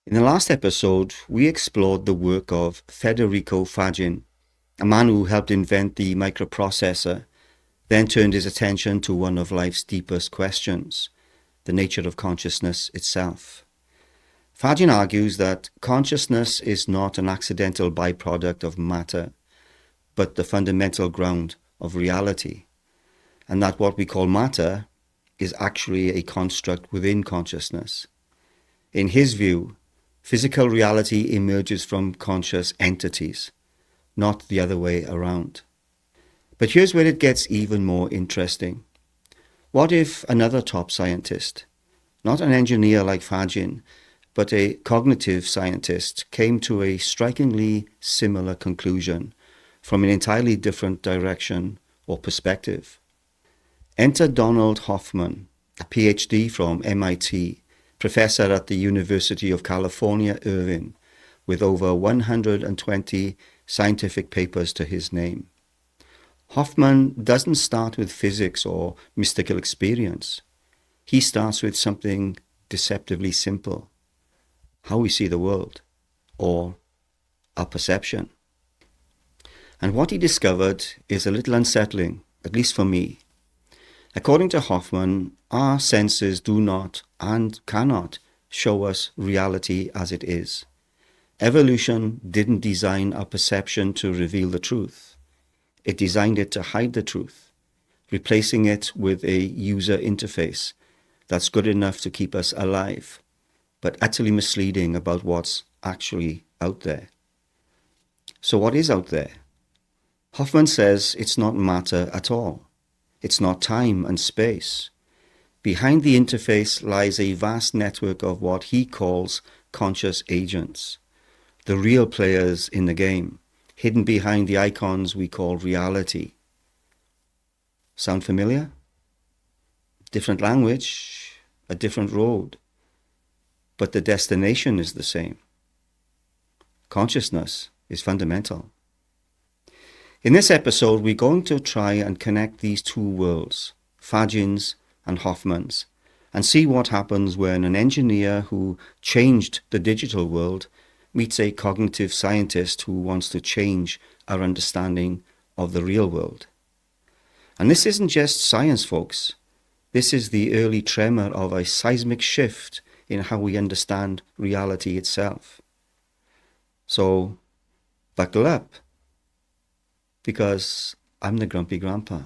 In the last episode, we explored the work of Federico Faggin, a man who helped invent the microprocessor, then turned his attention to one of life's deepest questions, the nature of consciousness itself. Faggin argues that consciousness is not an accidental byproduct of matter, but the fundamental ground of reality, and that what we call matter is actually a construct within consciousness. In his view, physical reality emerges from conscious entities, not the other way around. But here's where it gets even more interesting. What if another top scientist, not an engineer like Faggin, but a cognitive scientist, came to a strikingly similar conclusion from an entirely different direction or perspective? Enter Donald Hoffman, a PhD from MIT, professor at the University of California, Irvine, with over 120 scientific papers to his name. Hoffman doesn't start with physics or mystical experience. He starts with something deceptively simple: how we see the world, or our perception. And what he discovered is a little unsettling, at least for me. According to Hoffman, our senses do not and cannot show us reality as it is. Evolution didn't design our perception to reveal the truth. It designed it to hide the truth, replacing it with a user interface that's good enough to keep us alive, but utterly misleading about what's actually out there. So what is out there? Hoffman says it's not matter at all. It's not time and space. Behind the interface lies a vast network of what he calls conscious agents, the real players in the game, hidden behind the icons we call reality. Sound familiar? Different language, a different road, but the destination is the same. Consciousness is fundamental. In this episode, we're going to try and connect these two worlds, Faggin's and Hoffman's, and see what happens when an engineer who changed the digital world meets a cognitive scientist who wants to change our understanding of the real world. And this isn't just science, folks. This is the early tremor of a seismic shift in how we understand reality itself. So, buckle up, because I'm the Grumpy Grandpa.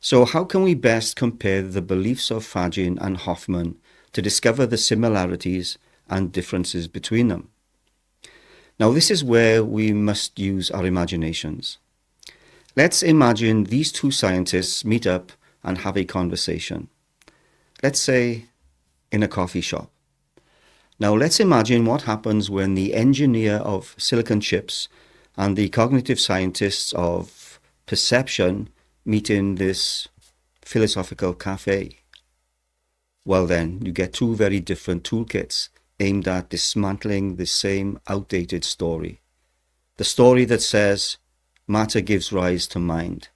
So how can we best compare the beliefs of Faggin and Hoffman to discover the similarities and differences between them? Now this is where we must use our imaginations. Let's imagine these two scientists meet up and have a conversation. Let's say in a coffee shop. Now let's imagine what happens when the engineer of silicon chips and the cognitive scientists of perception meet in this philosophical cafe. Well then, you get two very different toolkits aimed at dismantling the same outdated story. The story that says matter gives rise to mind.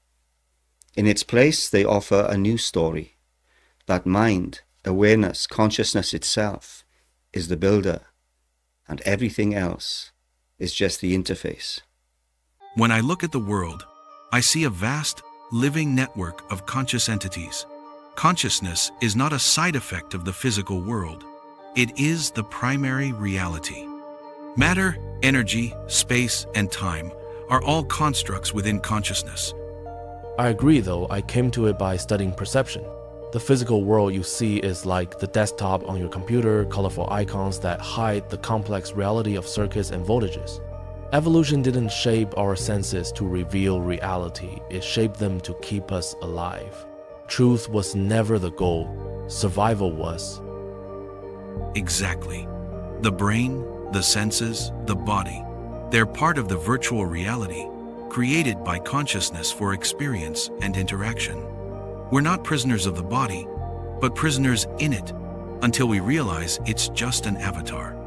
In its place, they offer a new story, that mind, awareness, consciousness itself is the builder, and everything else is just the interface. When I look at the world, I see a vast, living network of conscious entities. Consciousness is not a side effect of the physical world. It is the primary reality. Matter, energy, space, and time are all constructs within consciousness. I agree, though I came to it by studying perception. The physical world you see is like the desktop on your computer, colorful icons that hide the complex reality of circuits and voltages. Evolution didn't shape our senses to reveal reality, it shaped them to keep us alive. Truth was never the goal, survival was. Exactly. The brain, the senses, the body, they're part of the virtual reality, created by consciousness for experience and interaction. We're not prisoners of the body, but prisoners in it, until we realize it's just an avatar.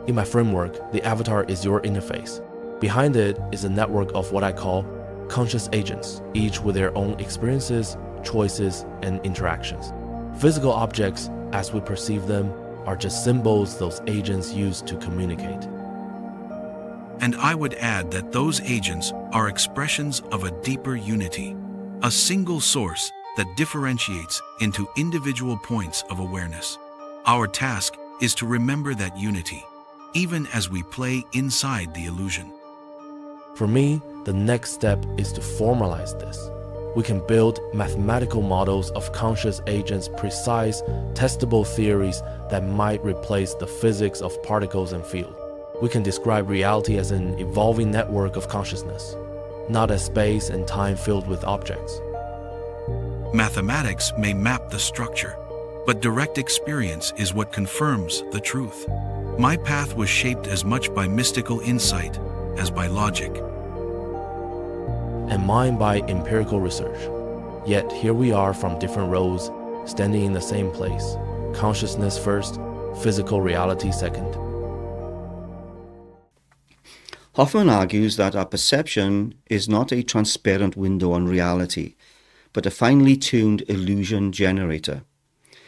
In my framework, the avatar is your interface. Behind it is a network of what I call conscious agents, each with their own experiences, choices, and interactions. Physical objects, as we perceive them, are just symbols those agents use to communicate. And I would add that those agents are expressions of a deeper unity, a single source that differentiates into individual points of awareness. Our task is to remember that unity, even as we play inside the illusion. For me, the next step is to formalize this. We can build mathematical models of conscious agents, precise, testable theories that might replace the physics of particles and fields. We can describe reality as an evolving network of consciousness, not as space and time filled with objects. Mathematics may map the structure, but direct experience is what confirms the truth. My path was shaped as much by mystical insight as by logic. And mine by empirical research. Yet here we are from different roles, standing in the same place. Consciousness first, physical reality second. Hoffman argues that our perception is not a transparent window on reality, but a finely tuned illusion generator.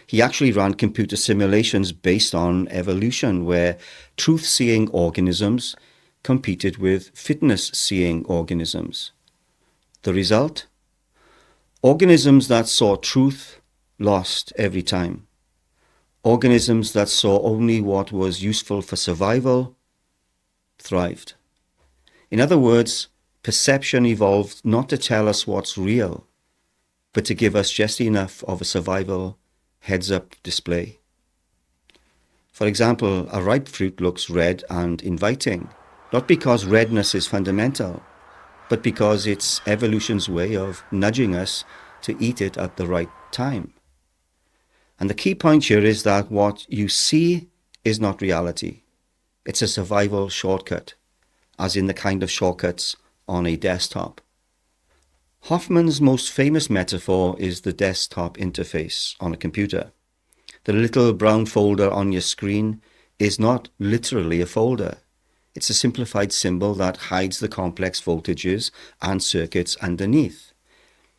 He actually ran computer simulations based on evolution, where truth-seeing organisms competed with fitness-seeing organisms. The result? Organisms that saw truth lost every time. Organisms that saw only what was useful for survival thrived. In other words, perception evolved not to tell us what's real, but to give us just enough of a survival heads-up display. For example, a ripe fruit looks red and inviting, not because redness is fundamental, but because it's evolution's way of nudging us to eat it at the right time. And the key point here is that what you see is not reality. It's a survival shortcut, as in the kind of shortcuts on a desktop. Hoffman's most famous metaphor is the desktop interface on a computer. The little brown folder on your screen is not literally a folder. It's a simplified symbol that hides the complex voltages and circuits underneath.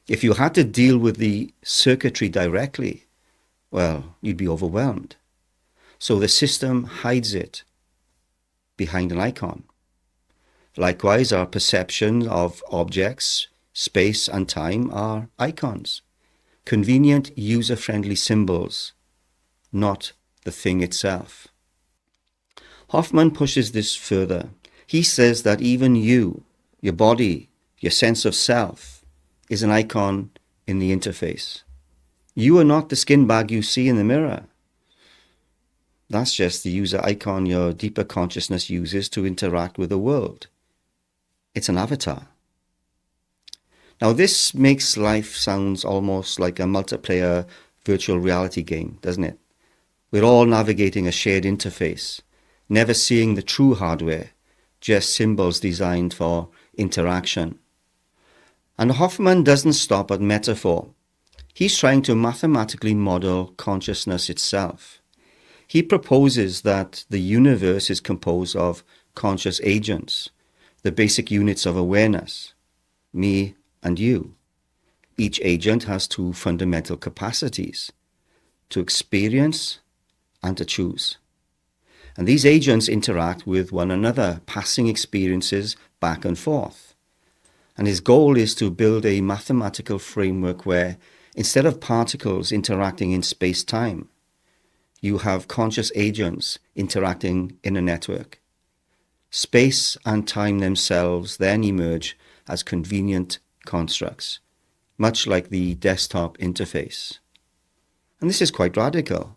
If you had to deal with the circuitry directly, well, you'd be overwhelmed. So the system hides it behind an icon. Likewise, our perception of objects, space and time are icons, convenient user-friendly symbols, not the thing itself. Hoffman pushes this further. He says that even you, your body, your sense of self, is an icon in the interface. You are not the skin bag you see in the mirror. That's just the user icon your deeper consciousness uses to interact with the world. It's an avatar. Now this makes life sound almost like a multiplayer virtual reality game, doesn't it? We're all navigating a shared interface, never seeing the true hardware, just symbols designed for interaction. And Hoffman doesn't stop at metaphor. He's trying to mathematically model consciousness itself. He proposes that the universe is composed of conscious agents, the basic units of awareness, me and you. Each agent has two fundamental capacities, to experience and to choose. And these agents interact with one another, passing experiences back and forth. And his goal is to build a mathematical framework where, instead of particles interacting in space-time, you have conscious agents interacting in a network. Space and time themselves then emerge as convenient constructs, much like the desktop interface. And this is quite radical.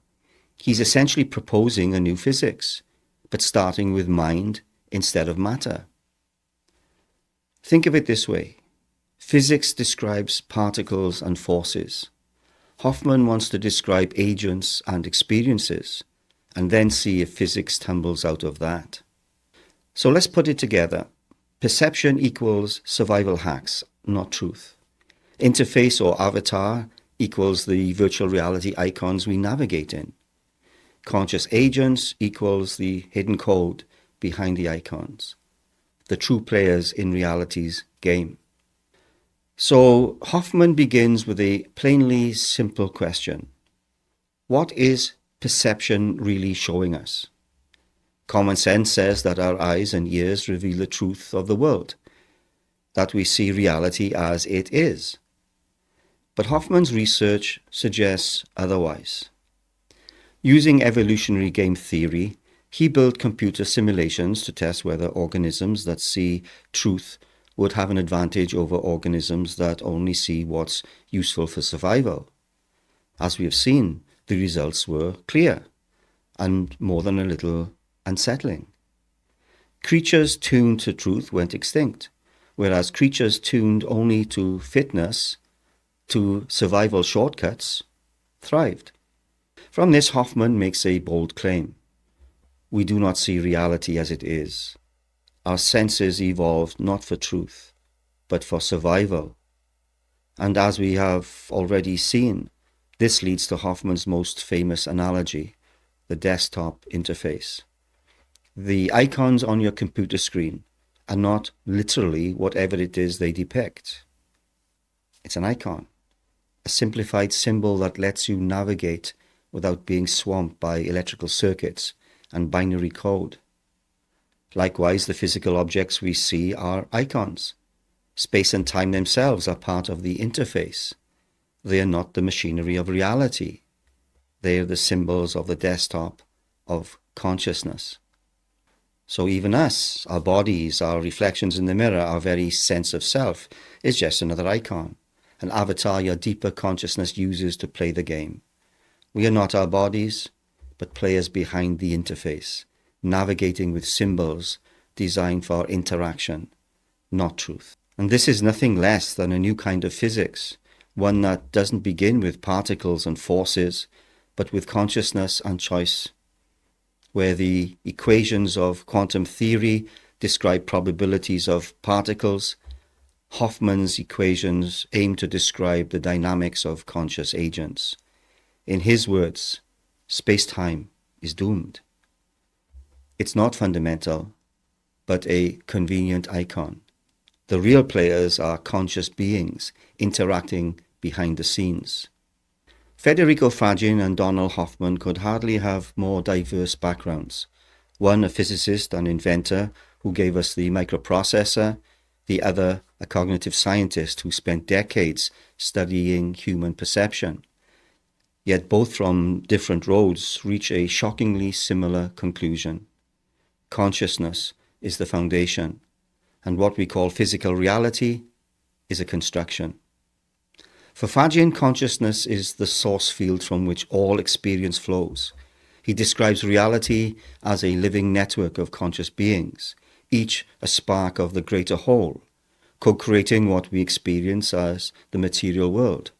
He's essentially proposing a new physics, but starting with mind instead of matter. Think of it this way. Physics describes particles and forces. Hoffman wants to describe agents and experiences, and then see if physics tumbles out of that. So let's put it together. Perception equals survival hacks, not truth. Interface or avatar equals the virtual reality icons we navigate in. Conscious agents equals the hidden code behind the icons, the true players in reality's game. So Hoffman begins with a plainly simple question. What is perception really showing us? Common sense says that our eyes and ears reveal the truth of the world, that we see reality as it is. But Hoffman's research suggests otherwise. Using evolutionary game theory, he built computer simulations to test whether organisms that see truth would have an advantage over organisms that only see what's useful for survival. As we have seen, the results were clear and more than a little unsettling. Creatures tuned to truth went extinct, whereas creatures tuned only to fitness, to survival shortcuts, thrived. From this, Hoffman makes a bold claim. We do not see reality as it is. Our senses evolved not for truth, but for survival. And as we have already seen, this leads to Hoffman's most famous analogy, the desktop interface. The icons on your computer screen are not literally whatever it is they depict. It's an icon, a simplified symbol that lets you navigate without being swamped by electrical circuits and binary code. Likewise, the physical objects we see are icons. Space and time themselves are part of the interface. They are not the machinery of reality. They are the symbols of the desktop of consciousness. So even us, our bodies, our reflections in the mirror, our very sense of self is just another icon, an avatar your deeper consciousness uses to play the game. We are not our bodies, but players behind the interface, navigating with symbols designed for interaction, not truth. And this is nothing less than a new kind of physics, one that doesn't begin with particles and forces, but with consciousness and choice, where the equations of quantum theory describe probabilities of particles, Hoffman's equations aim to describe the dynamics of conscious agents. In his words, space-time is doomed. It's not fundamental, but a convenient icon. The real players are conscious beings interacting behind the scenes. Federico Faggin and Donald Hoffman could hardly have more diverse backgrounds. One a physicist and inventor who gave us the microprocessor, the other a cognitive scientist who spent decades studying human perception. Yet both from different roads reach a shockingly similar conclusion. Consciousness is the foundation, and what we call physical reality is a construction. For Faggin, consciousness is the source field from which all experience flows. He describes reality as a living network of conscious beings, each a spark of the greater whole, co-creating what we experience as the material world.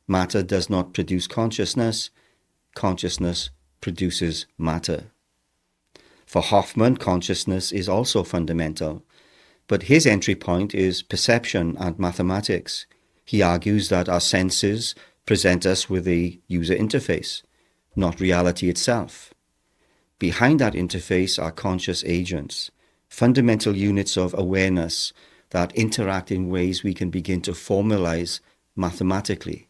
Matter does not produce consciousness. Consciousness produces matter. For Hoffman, consciousness is also fundamental, but his entry point is perception and mathematics. He argues that our senses present us with a user interface, not reality itself. Behind that interface are conscious agents, fundamental units of awareness that interact in ways we can begin to formalize mathematically.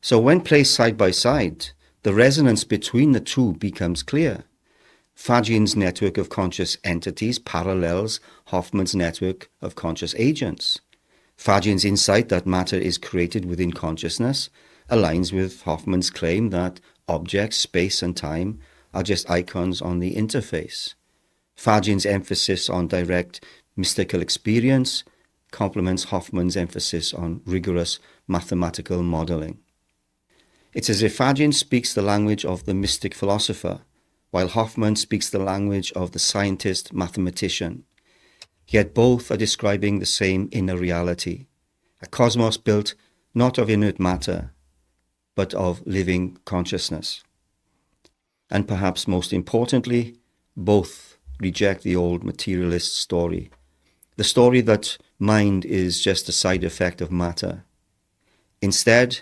So when placed side by side, the resonance between the two becomes clear. Faggin's network of conscious entities parallels Hoffman's network of conscious agents. Faggin's insight that matter is created within consciousness aligns with Hoffman's claim that objects, space and time are just icons on the interface. Faggin's emphasis on direct mystical experience complements Hoffman's emphasis on rigorous mathematical modeling. It's as if Faggin speaks the language of the mystic philosopher, while Hoffman speaks the language of the scientist mathematician. Yet both are describing the same inner reality, a cosmos built not of inert matter, but of living consciousness. And perhaps most importantly, both reject the old materialist story, the story that mind is just a side effect of matter. Instead,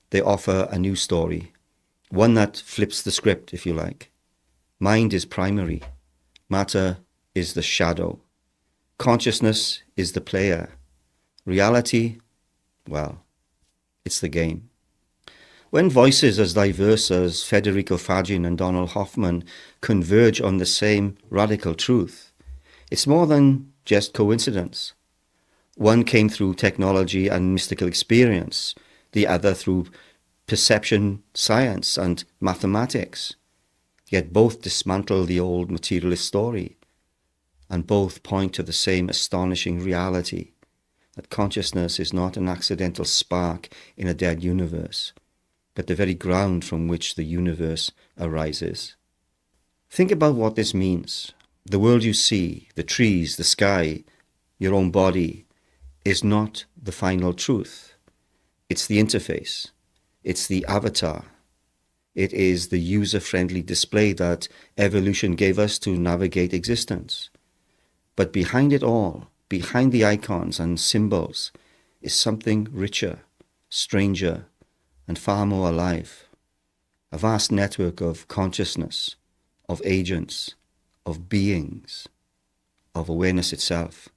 they offer a new story, one that flips the script, if you like. Mind is primary. Matter is the shadow. Consciousness is the player. Reality, well, it's the game. When voices as diverse as Federico Faggin and Donald Hoffman converge on the same radical truth, it's more than just coincidence. One came through technology and mystical experience, the other through perception, science, and mathematics. Yet both dismantle the old materialist story, and both point to the same astonishing reality, that consciousness is not an accidental spark in a dead universe, but the very ground from which the universe arises. Think about what this means. The world you see, the trees, the sky, your own body, is not the final truth. It's the interface. It's the avatar. It is the user-friendly display that evolution gave us to navigate existence. But behind it all, behind the icons and symbols, is something richer, stranger, and far more alive. A vast network of consciousness, of agents, of beings, of awareness itself.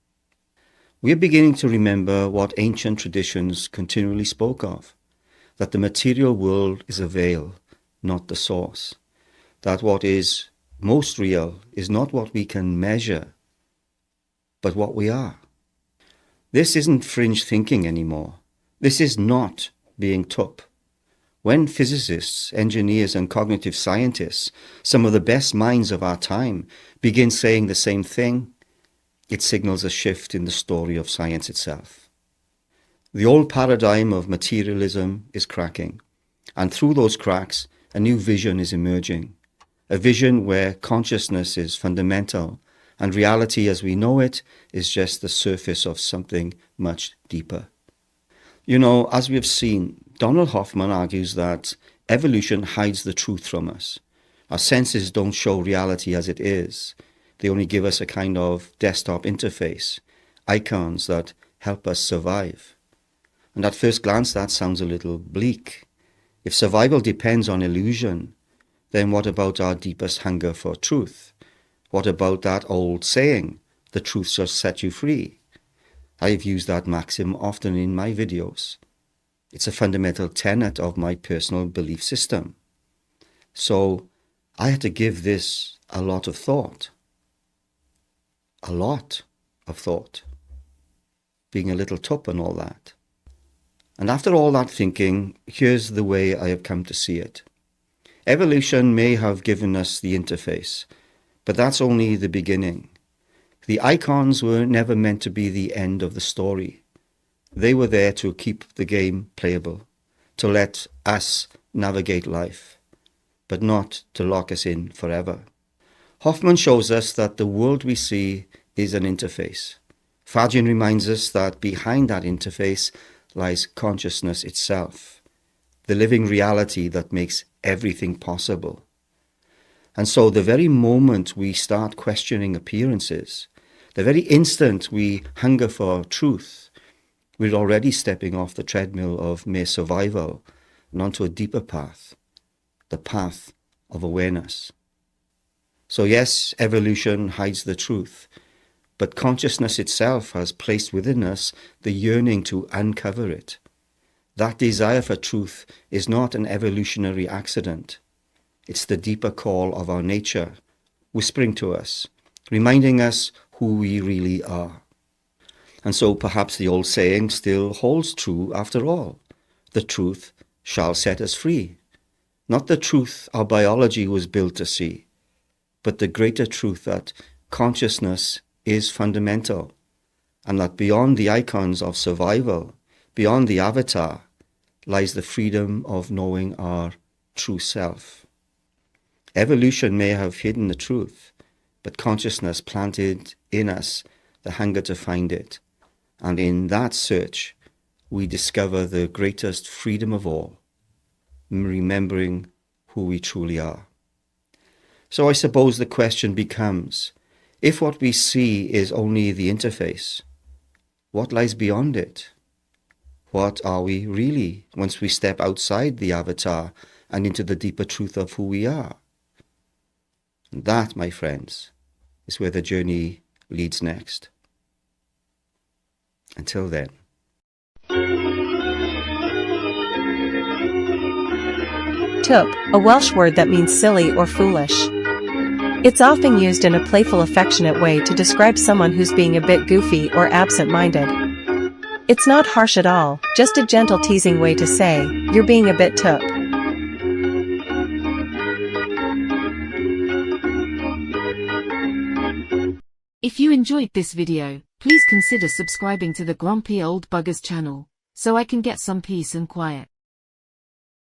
We are beginning to remember what ancient traditions continually spoke of, that the material world is a veil, not the source, that what is most real is not what we can measure, but what we are. This isn't fringe thinking anymore. This is not being tup. When physicists, engineers, and cognitive scientists, some of the best minds of our time, begin saying the same thing, it signals a shift in the story of science itself. The old paradigm of materialism is cracking, and through those cracks, a new vision is emerging, a vision where consciousness is fundamental and reality as we know it is just the surface of something much deeper. You know, as we have seen, Donald Hoffman argues that evolution hides the truth from us. Our senses don't show reality as it is. They only give us a kind of desktop interface, icons that help us survive. And at first glance, that sounds a little bleak. If survival depends on illusion, then what about our deepest hunger for truth? What about that old saying, the truth shall set you free? I've used that maxim often in my videos. It's a fundamental tenet of my personal belief system. So I had to give this a lot of thought. A lot of thought. Being a little tup and all that. And after all that thinking, here's the way I have come to see it. Evolution may have given us the interface, but that's only the beginning. The icons were never meant to be the end of the story. They were there to keep the game playable. to let us navigate life, but not to lock us in forever. Hoffman shows us that the world we see is an interface. Faggin reminds us that behind that interface lies consciousness itself, the living reality that makes everything possible. And so the very moment we start questioning appearances, the very instant we hunger for truth, we're already stepping off the treadmill of mere survival and onto a deeper path, the path of awareness. So yes, evolution hides the truth, but consciousness itself has placed within us the yearning to uncover it. That desire for truth is not an evolutionary accident. It's the deeper call of our nature, whispering to us, reminding us who we really are. And so perhaps the old saying still holds true after all. The truth shall set us free. Not the truth our biology was built to see, but the greater truth that consciousness is fundamental, and that beyond the icons of survival, beyond the avatar, lies the freedom of knowing our true self. Evolution may have hidden the truth, but consciousness planted in us the hunger to find it. And in that search, we discover the greatest freedom of all, remembering who we truly are. So I suppose the question becomes, if what we see is only the interface, what lies beyond it? What are we really once we step outside the avatar and into the deeper truth of who we are? And that, my friends, is where the journey leads next. Until then. Tup, a Welsh word that means silly or foolish. It's often used in a playful, affectionate way to describe someone who's being a bit goofy or absent-minded. It's not harsh at all, just a gentle teasing way to say, you're being a bit tup. If you enjoyed this video, please consider subscribing to the Grumpy Old Buggers channel, so I can get some peace and quiet.